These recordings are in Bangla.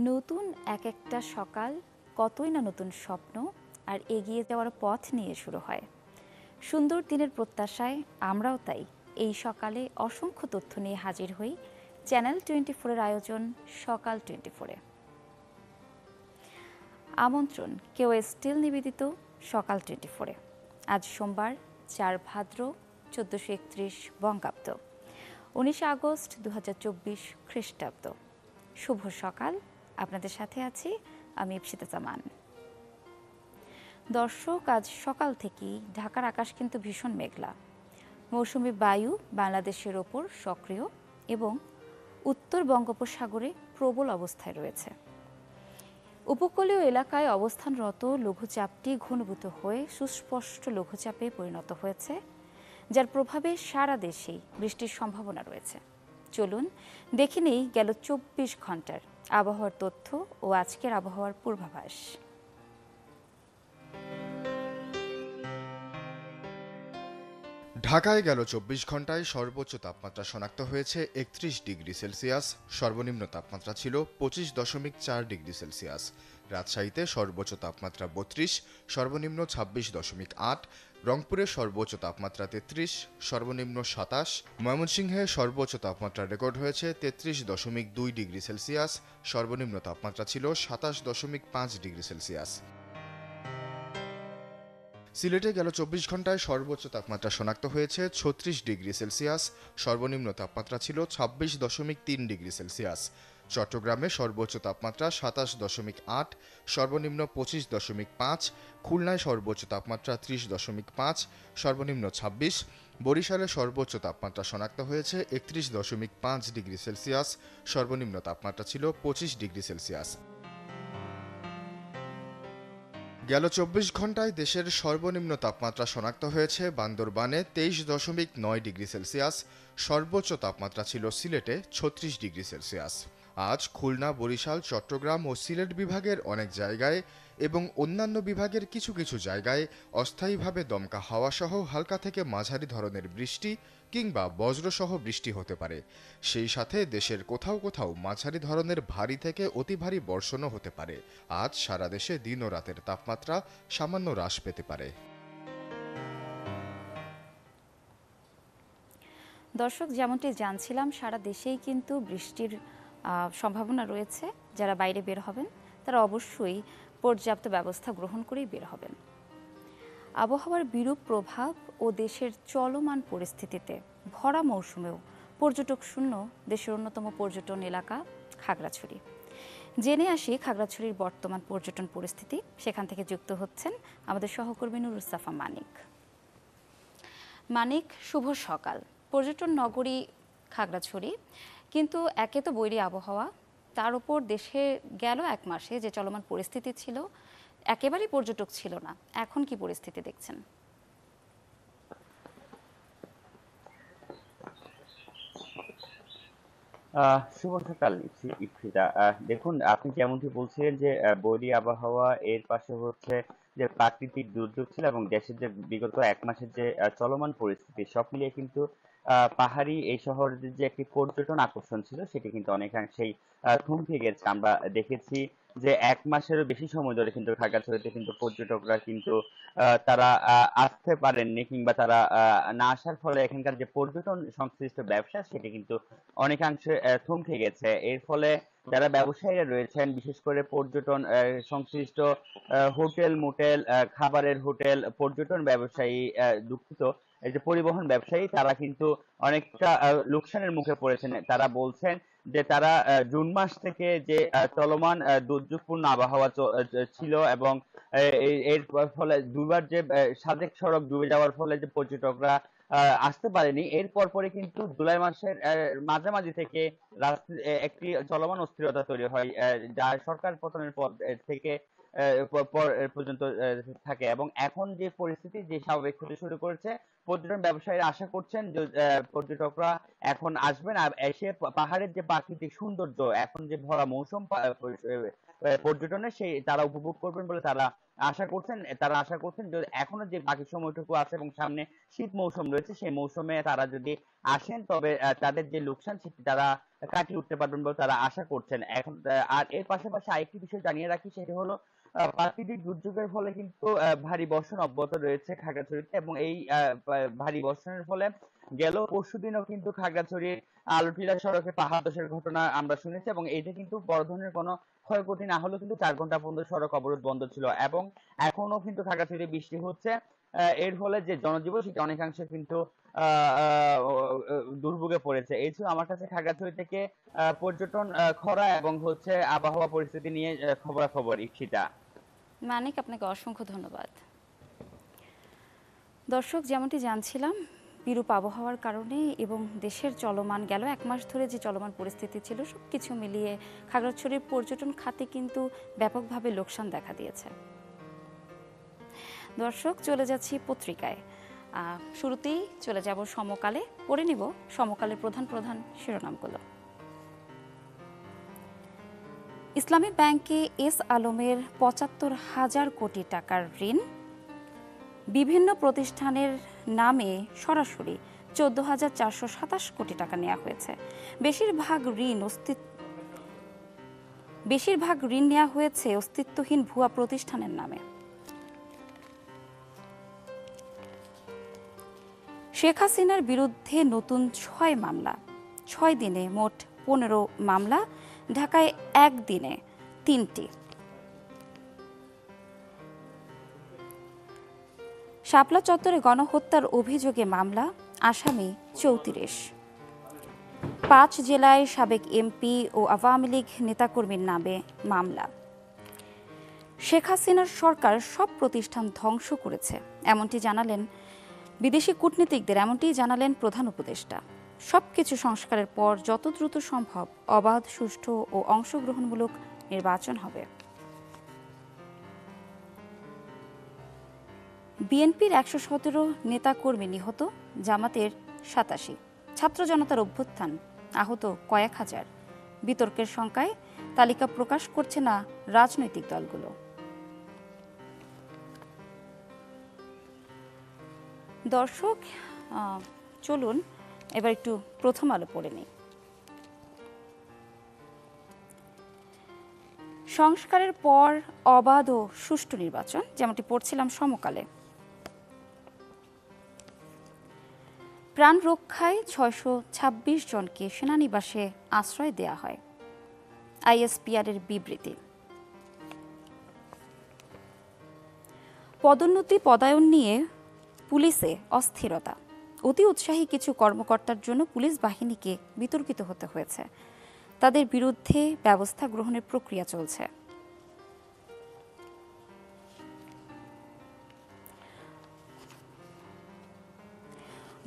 নতুন এক একটা সকাল, কতই না নতুন স্বপ্ন আর এগিয়ে যাওয়ার পথ নিয়ে শুরু হয়। সুন্দর দিনের প্রত্যাশায় আমরাও তাই এই সকালে অসংখ্য তথ্য নিয়ে হাজির হই চ্যানেল 24-এর আয়োজন সকাল 24-এ। আমন্ত্রণ কেউ স্টিল নিবেদিত সকাল 24-এ। আজ সোমবার 4 ভাদ্র 1431 বঙ্গাব্দ, 19 আগস্ট 2024 খ্রিস্টাব্দ। শুভ সকাল, আপনাদের সাথে আছি আমি ইপসিতা জামান। দর্শক, আজ সকাল থেকেই ঢাকার আকাশ কিন্তু ভীষণ মেঘলা। মৌসুমী বায়ু বাংলাদেশের ওপর সক্রিয় এবং উত্তর বঙ্গোপসাগরে প্রবল অবস্থায় রয়েছে। উপকূলীয় এলাকায় অবস্থানরত লঘুচাপটি ঘনীভূত হয়ে সুস্পষ্ট লঘুচাপে পরিণত হয়েছে, যার প্রভাবে সারা দেশেই বৃষ্টির সম্ভাবনা রয়েছে। চলুন দেখে নেই গেল 24 ঘন্টার আবহাওয়ার তথ্য ও আজকের আবহাওয়ার পূর্বাভাস। ঢাকায় গেল 24 ঘন্টায় সর্বোচ্চ তাপমাত্রা শনাক্ত হয়েছে 31 ডিগ্রি সেলসিয়াস, সর্বনিম্ন তাপমাত্রা ছিল 25.4 ডিগ্রি সেলসিয়াস। রাজশাহীতে সর্বোচ্চ তাপমাত্রা 32, সর্বনিম্ন 26.8, রংপুরে সর্বোচ্চ তাপমাত্রা 33, সর্বনিম্ন 27, ময়মনসিংহে সর্বোচ্চ তাপমাত্রা রেকর্ড হয়েছে 33.2 ডিগ্রি সেলসিয়াস, সর্বনিম্ন তাপমাত্রা ছিল 27.5 ডিগ্রি সেলসিয়াস। সিলেটে গেল 24 ঘন্টায় সর্বোচ্চ তাপমাত্রা শনাক্ত হয়েছে 36 ডিগ্রি সেলসিয়াস, সর্বনিম্ন তাপমাত্রা ছিল 26.3 ডিগ্রি সেলসিয়াস। চট্টগ্রামে সর্বোচ্চ তাপমাত্রা 27.8, সর্বনিম্ন 25.5, খুলনায় সর্বোচ্চ তাপমাত্রা 30.5, সর্বনিম্ন 26, বরিশালে সর্বোচ্চ তাপমাত্রা শনাক্ত হয়েছে 31.5 ডিগ্রি সেলসিয়াস, সর্বনিম্ন তাপমাত্রা ছিল 25 ডিগ্রি সেলসিয়াস। গেল 24 ঘন্টায় দেশের সর্বনিম্ন তাপমাত্রা শনাক্ত হয়েছে বান্দরবানে 23.9 ডিগ্রি সেলসিয়াস, সর্বোচ্চ তাপমাত্রা ছিল সিলেটে 36 ডিগ্রি সেলসিয়াস। আজ খুলনা, বরিশাল, চট্টগ্রাম ও সিলেট বিভাগের অনেক জায়গায় এবং অন্যান্য বিভাগের কিছু কিছু জায়গায় অস্থায়ীভাবে দমকা হাওয়াসহ হালকা থেকে মাঝারি ধরনের বৃষ্টি কিংবা বজ্রসহ বৃষ্টি হতে পারে। সেই সাথে দেশের কোথাও কোথাও মাঝারি ধরনের ভারী থেকে অতি ভারী বর্ষণও হতে পারে। আজ সারা দেশে দিন ও রাতের তাপমাত্রা সামান্য হ্রাস পেতে পারে। দর্শক, যেমনটি জানছিলাম, সারা দেশেই কিন্তু বৃষ্টির সম্ভাবনা রয়েছে। যারা বাইরে বের হবেন তারা অবশ্যই পর্যাপ্ত ব্যবস্থা গ্রহণ করেই বের হবেন। আবহাওয়ার বিরূপ প্রভাব ও দেশের চলমান পরিস্থিতিতে ভরা মৌসুমেও পর্যটক শূন্য দেশের অন্যতম পর্যটন এলাকা খাগড়াছড়ি। জেনে আসি খাগড়াছড়ির বর্তমান পর্যটন পরিস্থিতি। সেখান থেকে যুক্ত হচ্ছেন আমাদের সহকর্মী নুরুস্তাফা মানিক। মানিক, শুভ সকাল। পর্যটন নগরী খাগড়াছড়ি, কিন্তু একে তো বৈরী আবহাওয়া, তার উপর দেশে গেল এক মাসে যে চলমান পরিস্থিতি ছিল, একেবারেই পর্যটক ছিল না। এখন কি পরিস্থিতি দেখছেন? শুভ সকাল ইপসিতা। দেখুন, আপনি যেমনটি বলছিলেন যে বৈরী আবহাওয়া, এর পাশে হচ্ছে যে প্রাকৃতিক দুর্যোগ ছিল এবং দেশের যে বিগত এক মাসের যে চলমান পরিস্থিতি, সব মিলিয়ে কিন্তু পাহাড়ি এই শহরের যে একটি পর্যটন আকর্ষণ ছিল সেটি কিন্তু অনেকাংশেই থমকে গেছে। আমরা দেখেছি যে এক মাসেরও বেশি সময় ধরে কিন্তু খাগড়াছড়িতে কিন্তু পর্যটকরা কিন্তু তারা আসতে পারেননি, কিংবা তারা না আসার ফলে এখানকার যে পর্যটন সংশ্লিষ্ট ব্যবসা সেটি কিন্তু অনেকাংশে থমকে গেছে। এর ফলে যারা ব্যবসায়ীরা রয়েছেন, বিশেষ করে পর্যটন সংশ্লিষ্ট হোটেল, মোটেল, খাবারের হোটেল, পর্যটন ব্যবসায়ী, দুঃখিত, এই যে পরিবহন ব্যবসায়ী, তারা কিন্তু অনেকটা লোকসানের মুখে পড়েছেন। তারা বলছেন যে তারা জুন মাস থেকে যে চলমান দুর্যোগপূর্ণ আবহাওয়া ছিল এবং এর ফলে দুবার যে সাজেক সড়ক ডুবে যাওয়ার ফলে যে পর্যটকরা আসতে পারেনি, এর পরপরই কিন্তু জুলাই মাসের মাঝামাঝি থেকে একটি চলমান অস্থিরতা তৈরি হয়, যা সরকার পতনের পর থেকে পর্যন্ত থাকে। এবং এখন যে পরিস্থিতি যে স্বাভাবিক হতে শুরু করেছে, পর্যটন ব্যবসায়ীরা আশা করছেন যে পর্যটকরা এখন আসবেন আর এসে পাহাড়ের যে প্রাকৃতিক সৌন্দর্য, এখন যে ভরা মৌসুম পর্যটনের, সেই তারা উপভোগ করবেন বলে তারা আশা করছেন। তারা আশা করছেন যে এখনো যে বাকি সময়টুকু আছে এবং সামনে শীত মৌসুম রয়েছে, সেই মৌসুমে তারা যদি আসেন তবে তাদের যে লোকসান সেটি তারা কাটিয়ে উঠতে পারবেন বলে তারা আশা করছেন। এখন আর এর পাশাপাশি আরেকটি বিষয় জানিয়ে রাখি, সেটি হলো প্রাকৃতিক দুর্যোগের ফলে কিন্তু ভারী বর্ষণ অব্যাহত রয়েছে খাগড়াছড়িতে, এবং এই ভারী বর্ষণের ফলে গেল পরশুদিনও কিন্তু খাগড়াছড়ির আলটিলা সড়কে পাহাড় ধসের ঘটনা আমরা শুনেছি, এবং এইটা কিন্তু বড় ধরনের কোনো ক্ষয়ক্ষতি না হলেও কিন্তু ৪ ঘন্টা পর্যন্ত সড়ক অবরোধ বন্ধ ছিল, এবং এখনো কিন্তু খাগড়াছড়িতে বৃষ্টি হচ্ছে। এর ফলে যে জনজীবন সেটা অনেকাংশে কিন্তু দুর্ভোগে পড়েছে। এই ছিল আমার কাছে খাগড়াছড়ি থেকে পর্যটন, খরা এবং হচ্ছে আবহাওয়া পরিস্থিতি নিয়ে খবরাখবর। ঈপ্সিতা। মানিক, আপনাকে অসংখ্য ধন্যবাদ। দর্শক, যেমনটি জানছিলাম, বিরূপ আবহাওয়ার কারণে এবং দেশের চলমান গেল 1 মাস ধরে যে চলমান পরিস্থিতি ছিল, সব কিছু মিলিয়ে খাগড়াছড়ির পর্যটন খাতে কিন্তু ব্যাপকভাবে লোকসান দেখা দিয়েছে। দর্শক, চলে যাচ্ছি পত্রিকায়। শুরুতেই চলে যাব সমকালে, পড়ে নিব সমকালের প্রধান প্রধান শিরোনামগুলো। ইসলামী ব্যাংকে এস আলমের ৭৫,০০০ কোটি টাকার ঋণ, বিভিন্ন প্রতিষ্ঠানের নামে সরাসরি ১৪,৪২৭ কোটি টাকা নেওয়া হয়েছে। বেশিরভাগ ঋণ নেওয়া হয়েছে অস্তিত্বহীন ভুয়া প্রতিষ্ঠানের নামে। শেখ হাসিনার বিরুদ্ধে নতুন ৬ মামলা, ৬ দিনে মোট ১৫ মামলা, ঢাকায় একদিনে ৩টি। শাপলা চত্বরে গণহত্যার অভিযোগে মামলা, আসামি ৩৪। ৫ জেলায় সাবেক এমপি ও আওয়ামী লীগ নেতাকর্মীর নামে মামলা। শেখ হাসিনার সরকার সব প্রতিষ্ঠান ধ্বংস করেছে, এমনটি জানালেন প্রধান উপদেষ্টা। সবকিছু সংস্কারের পর যত দ্রুত সম্ভব অবাধ, সুষ্ঠু ও অংশগ্রহণমূলক নির্বাচন হবে। বিএনপির ১১৭ নেতাকর্মী নিহত, জামাতের ৮৭। ছাত্র জনতার অভ্যুত্থান, আহত কয়েক হাজার। বিতর্কের শঙ্কায় তালিকা প্রকাশ করছে না রাজনৈতিক দলগুলো। দর্শক, চলুন এবার একটু প্রথম আলো পড়ে নিই। সংস্কারের পর অবাধ ও সুষ্ঠু নির্বাচন, যেমনটি পড়ছিলাম সমকালে। প্রাণ রক্ষায় ৬২৬ জনকে সেনানিবাসে আশ্রয় দেয়া হয়, আইএসপিআরের বিবৃতি। পদায়ন নিয়ে পুলিশে অস্থিরতা, অতি উৎসাহী কিছু কর্মকর্তার জন্য পুলিশ বাহিনীকে বিতর্কিত হতে হয়েছে, তাদের বিরুদ্ধে ব্যবস্থা গ্রহণের প্রক্রিয়া চলছে।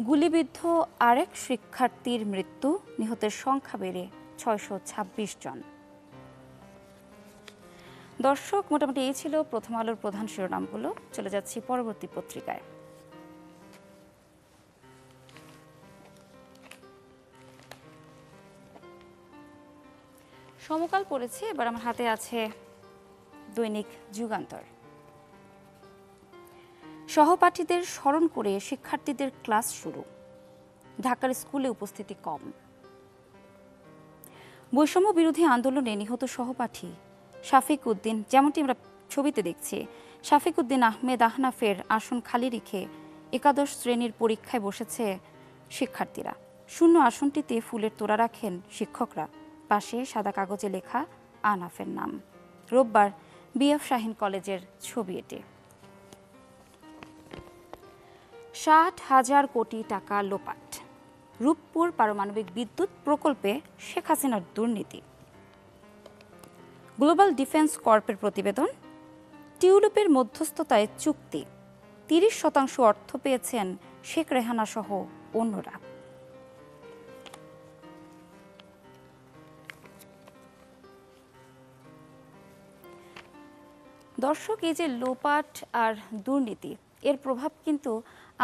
গুলিবিদ্ধ আরেক শিক্ষার্থীর মৃত্যু, নিহতের সংখ্যা বেড়ে ৬২৬ জন। দর্শক, মোটামুটি এই ছিল প্রথম আলোর প্রধান শিরোনামগুলো। চলে যাচ্ছি পরবর্তী পত্রিকায়। সমকাল পড়েছে, এবার আমার হাতে আছে দৈনিক যুগান্তর। সহপাঠীদের স্মরণ করে শিক্ষার্থীদের ক্লাস শুরু, ঢাকার স্কুলে উপস্থিতি কম। বৈষম্য বিরোধী আন্দোলনে নিহত সহপাঠী শাফিক উদ্দিন, যেমনটি আমরা ছবিতে দেখছি, শাফিক উদ্দিন আহমেদ আহনাফের আসন খালি রেখে একাদশ শ্রেণীর পরীক্ষায় বসেছে শিক্ষার্থীরা। শূন্য আসনটিতে ফুলের তোড়া রাখেন শিক্ষকরা, পাশে সাদা কাগজে লেখা আহনাফের নাম। রোববার বিএফ শাহীন কলেজের ছবি এটি। ৬০,০০০ কোটি টাকা লোপাট, রূপপুর পারমাণবিক বিদ্যুৎ প্রকল্পে শেখ হাসিনার দুর্নীতি। গ্লোবাল ডিফেন্স কর্পের প্রতিবেদন, টিউলিপের মধ্যস্থতায় চুক্তি, ৩০% অর্থ পেয়েছেন শেখ রেহানা সহ অন্যরা। দর্শক, এই যে লোপাট আর দুর্নীতি, এর প্রভাব কিন্তু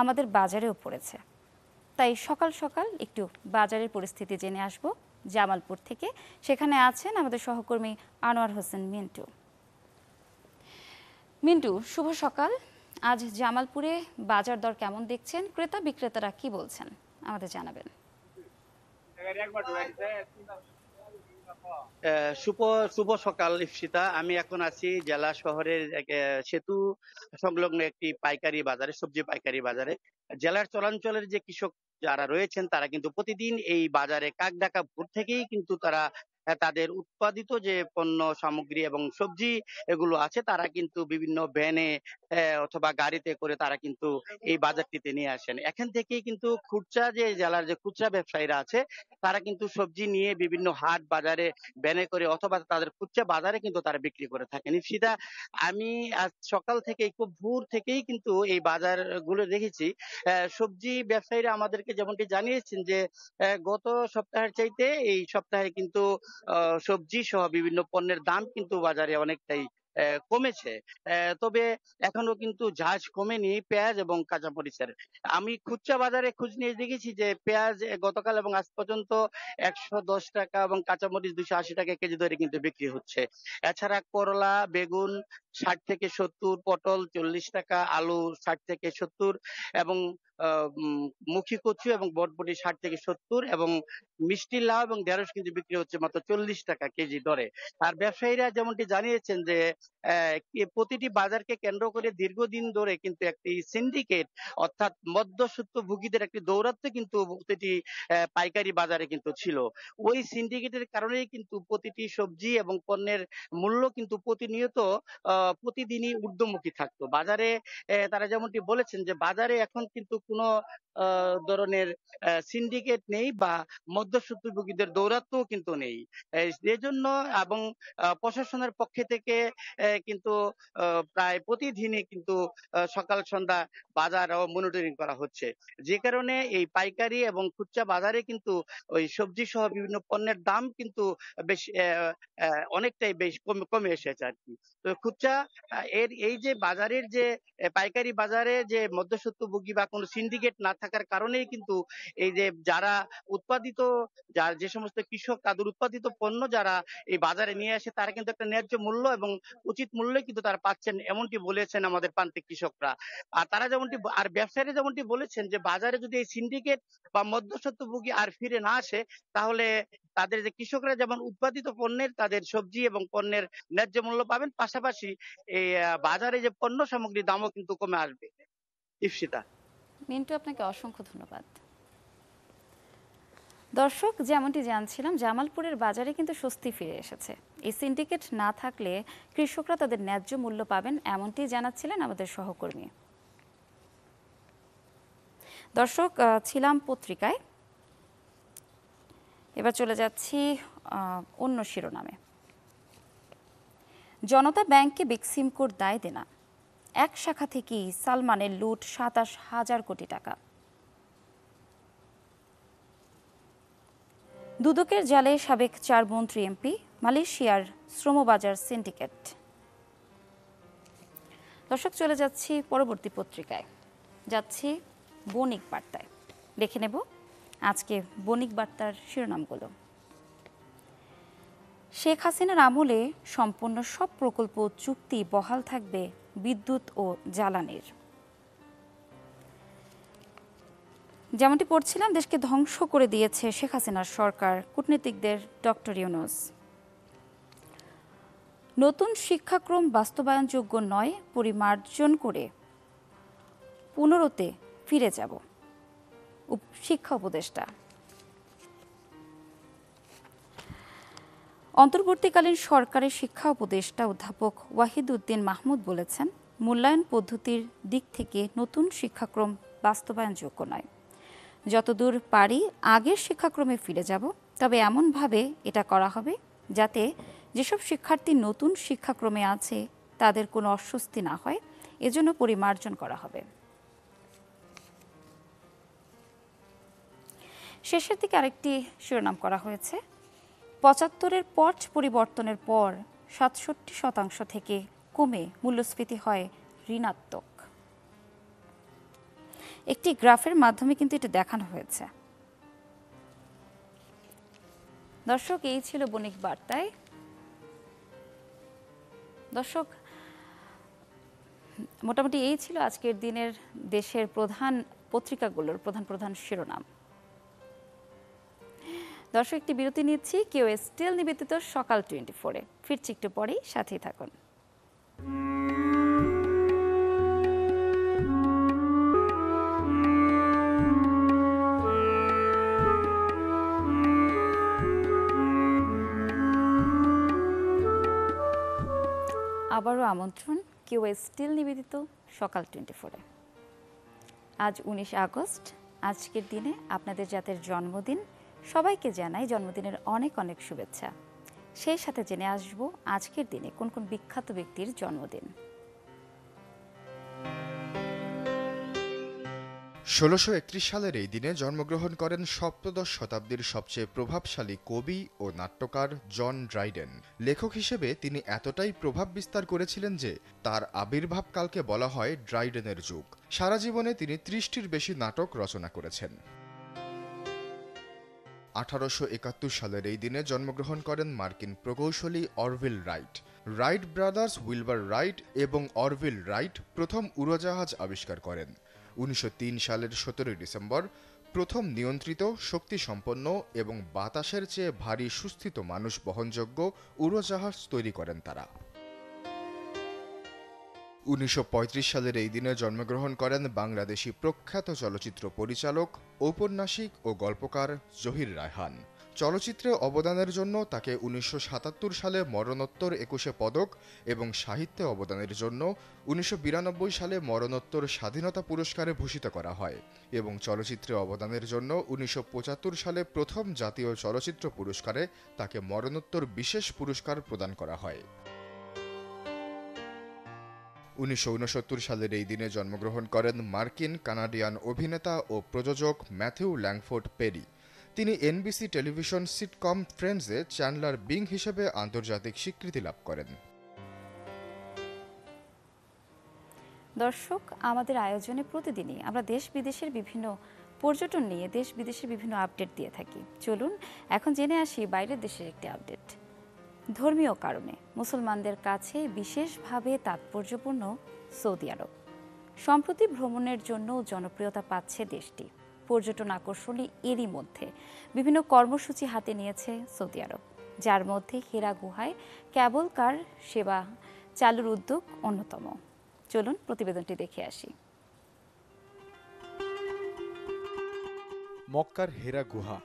আমাদের বাজারেও পড়েছে। তাই সকাল সকাল একটু বাজারের পরিস্থিতি জেনে আসব জামালপুর থেকে। সেখানে আছেন আমাদের সহকর্মী আনোয়ার হোসেন মিন্টু। মিন্টু, শুভ সকাল। আজ জামালপুরে বাজার দর কেমন দেখছেন, ক্রেতা বিক্রেতারা কি বলছেন আমাদের জানাবেন। শুভ শুভ সকাল ইফসিতা। আমি এখন আছি জেলা শহরের সেতু সংলগ্ন একটি পাইকারি বাজারে, সবজি পাইকারি বাজারে। জেলার চরাঞ্চলের যে কৃষক যারা রয়েছেন তারা কিন্তু প্রতিদিন এই বাজারে কাকডাকা ভোর থেকেই কিন্তু তারা তাদের উৎপাদিত যে পণ্য সামগ্রী এবং সবজি এগুলো আছে তারা কিন্তু বিভিন্ন ভ্যানে অথবা গাড়িতে করে তারা কিন্তু এই বাজারটিতে নিয়ে আসেন। এখান থেকেই কিন্তু খুচরা যে জেলার যে খুচরা ব্যবসায়ীরা আছে তারা কিন্তু সবজি নিয়ে বিভিন্ন হাট বাজারে ভ্যানে করে অথবা তাদের খুচরা বাজারে কিন্তু তারা বিক্রি করে থাকেন। সেটা আমি আজ সকাল থেকেই খুব ভোর থেকেই কিন্তু এই বাজার গুলো দেখেছি। সবজি ব্যবসায়ীরা আমাদেরকে যেমনটি জানিয়েছেন যে গত সপ্তাহের চাইতে এই সপ্তাহে কিন্তু সবজি সহ বিভিন্ন পণ্যের দাম কিন্তু বাজারে অনেকটাই কমেছে। তবে এখনো কিন্তু ঝাঁজ কমেনি পেঁয়াজ এবং কাঁচামরিচের। আমি খুচরা বাজারে খোঁজ নিয়ে দেখেছি যে পেঁয়াজ গতকাল এবং আজ পর্যন্ত 110 টাকা এবং কাঁচামরিচ 280 টাকা কেজি দরে কিন্তু বিক্রি হচ্ছে। এছাড়া করলা, বেগুন 60 থেকে 70, পটল 40 টাকা, আলু 60 থেকে 70 এবং মুখী কচু এবং বরবটি 60 থেকে 70 এবং মিষ্টি লাউ এবং ঢেঁড়স কিন্তু বিক্রি হচ্ছে মাত্র 40 টাকা কেজি দরে। আর ব্যবসায়ীরা যেমনটি জানিয়েছেন যে প্রতিটি বাজারকে কেন্দ্র করে দীর্ঘদিন ধরে কিন্তু একটি সিন্ডিকেট অর্থাৎ মধ্যস্বত্বভোগীদের একটি দৌরাত্ম্য কিন্তু প্রতিটি পাইকারি বাজারে কিন্তু ছিল। ওই সিন্ডিকেটের কারণেই কিন্তু প্রতিটি সবজি এবং পণ্যের মূল্য কিন্তু প্রতিনিয়ত প্রতিদিনই ঊর্ধ্বমুখী থাকতো বাজারে। তারা যেমনটি বলেছেন যে বাজারে এখন কিন্তু কোনো ধরনের সিন্ডিকেট নেই বা মধ্যস্বত্বভোগীদের দৌরাত্ম্যও কিন্তু নেই। এজন্য এবং প্রশাসনের পক্ষে থেকে কিন্তু প্রায় প্রতিদিনই কিন্তু সকাল সন্ধ্যা বাজার মনিটরিং করা হচ্ছে, যে কারণে এই পাইকারি এবং খুচরা বাজারে কিন্তু ওই সবজি সহ বিভিন্ন পণ্যের দাম কিন্তু বেশ অনেকটাই বেশ কমে এসেছে আর কি। তো খুচরা এর এই যে বাজারের যে পাইকারি বাজারে যে মধ্যস্বত্বভোগী বা কোনো সিন্ডিকেট না থাকার কারণেই কিন্তু এই যে যারা উৎপাদিত যে সমস্ত কৃষক তাদের উৎপাদিত পণ্য যারা এই বাজারে নিয়ে আসে তারা কিন্তু একটা ন্যায্য মূল্য এবং উচিত মূল্যে কিন্তু তারা পাচ্ছেন, এমনটি বলেছেন আমাদের প্রান্তিক কৃষকরা। আর তারা যেমনটি আর ব্যবসায়ীরা যেমনটি বলেছেন যে বাজারে যদি এই সিন্ডিকেট বা মধ্যস্বত্বভোগী আর ফিরে না আসে তাহলে তাদের যে কৃষকরা যেমন উৎপাদিত পণ্যের তাদের সবজি এবং পণ্যের ন্যায্য মূল্য পাবেন, পাশাপাশি এই বাজারে যে পণ্য সামগ্রীর দামও কিন্তু কমে আসবে। ইফসিতা। মিন্টু, আপনাকে অসংখ্য ধন্যবাদ। দর্শক, যেমনটি জানছিলাম জামালপুরের বাজারে কিন্তু স্বস্তি ফিরে এসেছে। এই সিন্ডিকেট না থাকলে কৃষকরা তাদের ন্যায্য মূল্য পাবেন, এমনটি জানাচ্ছিলেন আমাদের সহকর্মী। দর্শক, ছিলাম পত্রিকায়, এবার চলে যাচ্ছি অন্য শিরোনামে। জনতা ব্যাংককে বেক্সিম কোড দায় দেনা, এক শাখা থেকেই সালমানের লুট 27,000 কোটি টাকা। দুদকের জালে সাবেক 4 মন্ত্রী এমপি, মালয়েশিয়ার শ্রমবাজার সিন্ডিকেট। দর্শক, চলে যাচ্ছি পরবর্তী পত্রিকায়, যাচ্ছি বণিক বার্তায়। দেখে নেব আজকে বণিক বার্তার শিরোনামগুলো। শেখ হাসিনার আমলে সম্পন্ন সব প্রকল্প চুক্তি বহাল থাকবে বিদ্যুৎ ও জ্বালানির। যেমনটি পড়ছিলাম, দেশকে ধ্বংস করে দিয়েছে শেখ হাসিনার সরকার, কূটনীতিকদের ডক্টর ইউনূস। নতুন শিক্ষাক্রম বাস্তবায়নযোগ্য নয়, পরিমার্জন করে পুনরতে ফিরে যাব, শিক্ষা উপদেষ্টা। অন্তর্বর্তীকালীন সরকারের শিক্ষা উপদেষ্টা অধ্যাপক ওয়াহিদ উদ্দিন মাহমুদ বলেছেন, মূল্যায়ন পদ্ধতির দিক থেকে নতুন শিক্ষাক্রম বাস্তবায়নযোগ্য নয়। যতদূর পারি আগের শিক্ষাক্রমে ফিরে যাব, তবে এমনভাবে এটা করা হবে যাতে যেসব শিক্ষার্থী নতুন শিক্ষাক্রমে আছে তাদের কোনো অস্বস্তি না হয়, এজন্য পরিমার্জন করা হবে। শেষের দিকে আরেকটি শিরোনাম করা হয়েছে, 75-এর পট পরিবর্তনের পর 67% থেকে কমে মূল্যস্ফীতি হয় ঋণাত্মক। একটি গ্রাফের মাধ্যমে কিন্তু এটা দেখানো হয়েছে। দর্শক, এই ছিল বণিক বার্তায়। দর্শক, মোটামুটি এই ছিল আজকের দিনের দেশের প্রধান পত্রিকাগুলোর প্রধান শিরোনাম। দর্শক, একটি বিরতি নিচ্ছি কিউএস স্টিল নিবেদিত সকাল 24-এ। ফিরছি একটু পরেই, সাথেই থাকুন। আবারও আমন্ত্রণ কিউএস স্টিল নিবেদিত সকাল 24-এ। আজ 19 আগস্ট। আজকের দিনে আপনাদের যাদের জন্মদিন, সবাইকে জানাই জন্মদিনের অনেক অনেক শুভেচ্ছা। সেই সাথে জেনে আসব আজকের দিনে কোন কোন বিখ্যাত ব্যক্তির জন্মদিন। 1631 সালের এই দিনে জন্মগ্রহণ করেন সপ্তদশ শতাব্দীর সবচেয়ে প্রভাবশালী কবি ও নাট্যকার জন ড্রাইডেন। লেখক হিসেবে তিনি এতটাই প্রভাব বিস্তার করেছিলেন যে তার আবির্ভাবকালকে বলা হয় ড্রাইডেনের যুগ। সারা জীবনে তিনি 30টির বেশি নাটক রচনা করেছেন। 1871 সালের এই দিনে জন্মগ্রহণ করেন মার্কিন প্রকৌশলী Orville Wright. Right brothers Wilbur right এবং অরভিল রাইট প্রথম উড়োজাহাজ আবিষ্কার করেন। 1903 সালের 17 ডিসেম্বর প্রথম নিয়ন্ত্রিত, শক্তিসম্পন্ন এবং বাতাসের চেয়ে ভারী সুস্থিত মানুষ বহনযোগ্য উড়োজাহাজ তৈরি করেন তারা। 1935 সালের এই দিনে জন্মগ্রহণ করেন বাংলাদেশি প্রখ্যাত চলচ্চিত্র পরিচালক, ঔপন্যাসিক ও গল্পকার জহির রায়হান। চলচ্চিত্রে অবদানের জন্য তাকে 1977 সালে মরণোত্তর 21 পদক এবং সাহিত্যে অবদানের জন্য 1992 সালে মরণোত্তর স্বাধীনতা পুরস্কারে ভূষিত করা হয় এবং চলচ্চিত্রে অবদানের জন্য 1975 সালে প্রথম জাতীয় চলচ্চিত্র পুরস্কারে তাকে মরণোত্তর বিশেষ পুরস্কার প্রদান করা হয়। 1969 সালের এই দিনে জন্মগ্রহণ করেন মার্কিন কানাডিয়ান অভিনেতা ও প্রযোজক ম্যাথিউ ল্যাংফোর্ড পেরি। তিনি এনবিসি টেলিভিশন সিটকম ফ্রেন্ডসে চ্যান্ডলার বিং হিসেবে আন্তর্জাতিক স্বীকৃতি লাভ করেন। দর্শক, আমাদের আয়োজনে প্রতিদিনই আমরা দেশ বিদেশের বিভিন্ন পর্যটন নিয়ে দেশ বিদেশের বিভিন্ন আপডেট দিয়ে থাকি। চলুন এখন জেনে আসি বাইরের দেশের একটি আপডেট। ধর্মীয় কারণে মুসলমানদের কাছে বিশেষভাবে তাৎপর্যপূর্ণ সৌদি আরব। সম্প্রতি ভ্রমণের জন্য জনপ্রিয়তা পাচ্ছে দেশটি। পর্যটন আকর্ষণী এরই মধ্যে বিভিন্ন কর্মসূচি হাতে নিয়েছে সৌদি আরব, যার মধ্যে হেরা গুহায় ক্যাবল কার সেবা চালুর উদ্যোগ অন্যতম। চলুন প্রতিবেদনটি দেখে আসি। মক্কার হেরা গুহা,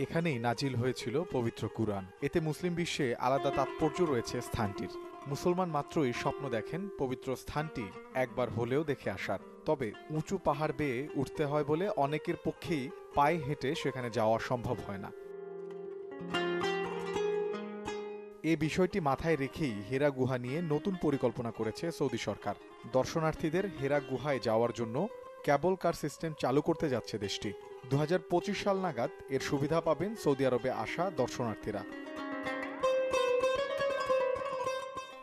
এখানেই নাজিল হয়েছিল পবিত্র কুরআন। এতে মুসলিম বিশ্বে আলাদা তাৎপর্য রয়েছে স্থানটির। মুসলমান মাত্রই স্বপ্ন দেখেন পবিত্র স্থানটি একবার হলেও দেখে আসার। তবে উঁচু পাহাড় বেয়ে উঠতে হয় বলে অনেকের পক্ষেই পায়ে হেঁটে সেখানে যাওয়া সম্ভব হয় না। এ বিষয়টি মাথায় রেখেই হেরা গুহা নিয়ে নতুন পরিকল্পনা করেছে সৌদি সরকার। দর্শনার্থীদের হেরা গুহায় যাওয়ার জন্য ক্যাবল কার সিস্টেম চালু করতে যাচ্ছে দেশটি। 2025 সাল নাগাদ এর সুবিধা পাবেন সৌদি আরবে আসা দর্শনার্থীরা।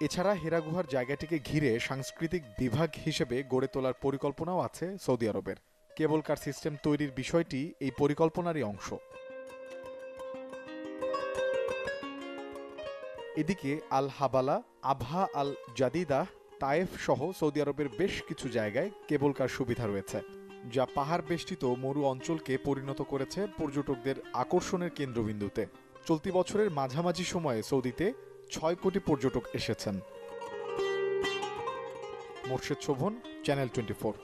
এছাড়া হেরা গুহার জায়গাটিকে ঘিরে সাংস্কৃতিক বিভাগ হিসেবে গড়ে তোলার পরিকল্পনাও আছে সৌদি আরবের। কেবল কার সিস্টেম তৈরির বিষয়টি এই পরিকল্পনারই অংশ। এদিকে আল হাবালা, আবহা আল জাদিদা, তায়েফ সহ সৌদি আরবের বেশ কিছু জায়গায় কেবল কার সুবিধা রয়েছে, যা পাহাড় বেষ্টিত মরু অঞ্চলকে পরিণত করেছে পর্যটকদের আকর্ষণের কেন্দ্রবিন্দুতে। চলতি বছরের মাঝামাঝি সময়ে সৌদিতে 6 কোটি পর্যটক এসেছেন। মোর্শেদ শোভন, চ্যানেল 24।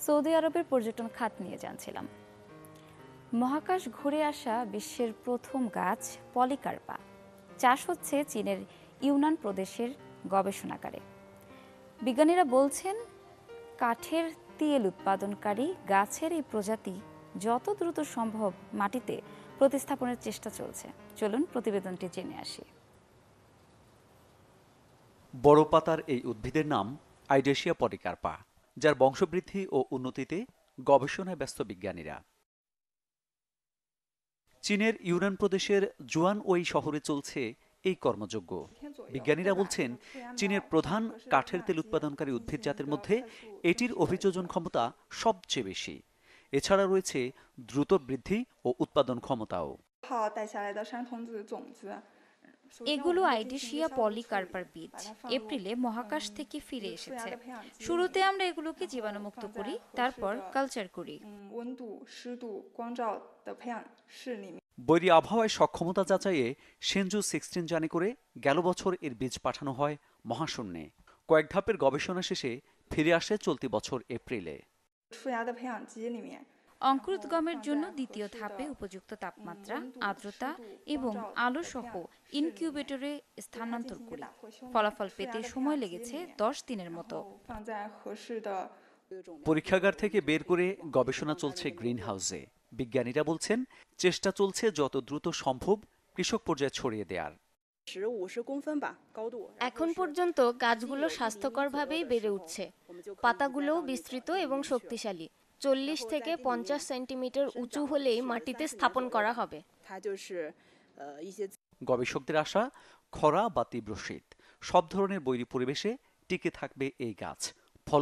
সৌদি আরবের পর্যটন খাত নিয়ে জানছিলাম। মহাকাশ ঘুরে আসা বিশ্বের প্রথম গাছ পলিকার্পা চাষ হচ্ছে চীনের ইউনান প্রদেশের গবেষণাগারে। বিজ্ঞানীরা বলছেন, কাঠের তেল উৎপাদনকারী গাছের এই প্রজাতি যত দ্রুত সম্ভব মাটিতে প্রতিস্থাপনের চেষ্টা চলছে। চলুন প্রতিবেদনটি জেনে আসি। বড় পাতার এই উদ্ভিদের নাম আইডেশিয়া পলিকার্পা, যার বংশবৃদ্ধি ও উন্নতিতে গবেষণায় ব্যস্ত বিজ্ঞানীরা। চীনের ইউনান প্রদেশের জুয়ানওই শহরে চলছে এই কর্মযজ্ঞ। বিজ্ঞানীরা বলছেন, চীনের প্রধান কাঠের তেল উৎপাদনকারী উদ্ভিদ জাতের মধ্যে এটির অভিযোজন ক্ষমতা সবচেয়ে বেশি। এছাড়া রয়েছে দ্রুত বৃদ্ধি ও উৎপাদন ক্ষমতাও। এগুলো আইডিশিয়া পলিকার্পার বীজ এপ্রিলে মহাকাশ থেকে ফিরে এসেছে। শুরুতে আমরা এগুলোকে জীবাণুমুক্ত করি, তারপর কালচার করি। বৈরী আবহাওয়ায় সক্ষমতা যাচাইয়ে সেনজু 16 জানি করে গেল বছর এর বীজ পাঠানো হয় মহাশূন্যে। কয়েক ধাপের গবেষণা শেষে ফিরে আসে চলতি বছর এপ্রিলে। অঙ্কুরোদ্গমের জন্য দ্বিতীয় ধাপে উপযুক্ত তাপমাত্রা, আর্দ্রতা এবং আলো সহ ইনকিউবেটরে স্থানান্তর করি। ফলাফল পেতে সময় লেগেছে 10 দিনের মতো। পরীক্ষাগার থেকে বের করে গবেষণা চলছে গ্রিন হাউসে। বিজ্ঞানীরা বলছেন চেষ্টা চলছে যত দ্রুত সম্ভব কৃষক পর্যায়ে ছড়িয়ে দেওয়ার। এখন পর্যন্ত গাছগুলো স্বাস্থ্যকরভাবেই বেড়ে উঠছে। পাতাগুলোও বিস্তৃত এবং শক্তিশালী। 40 থেকে 50 সেন্টিমিটার উঁচু হলেই মাটিতে স্থাপন করা হবে। গবেষকদের আশা, খরা বা তীব্র শীত সব ধরনের বৈরী পরিবেশে টিকে থাকবে এই গাছ।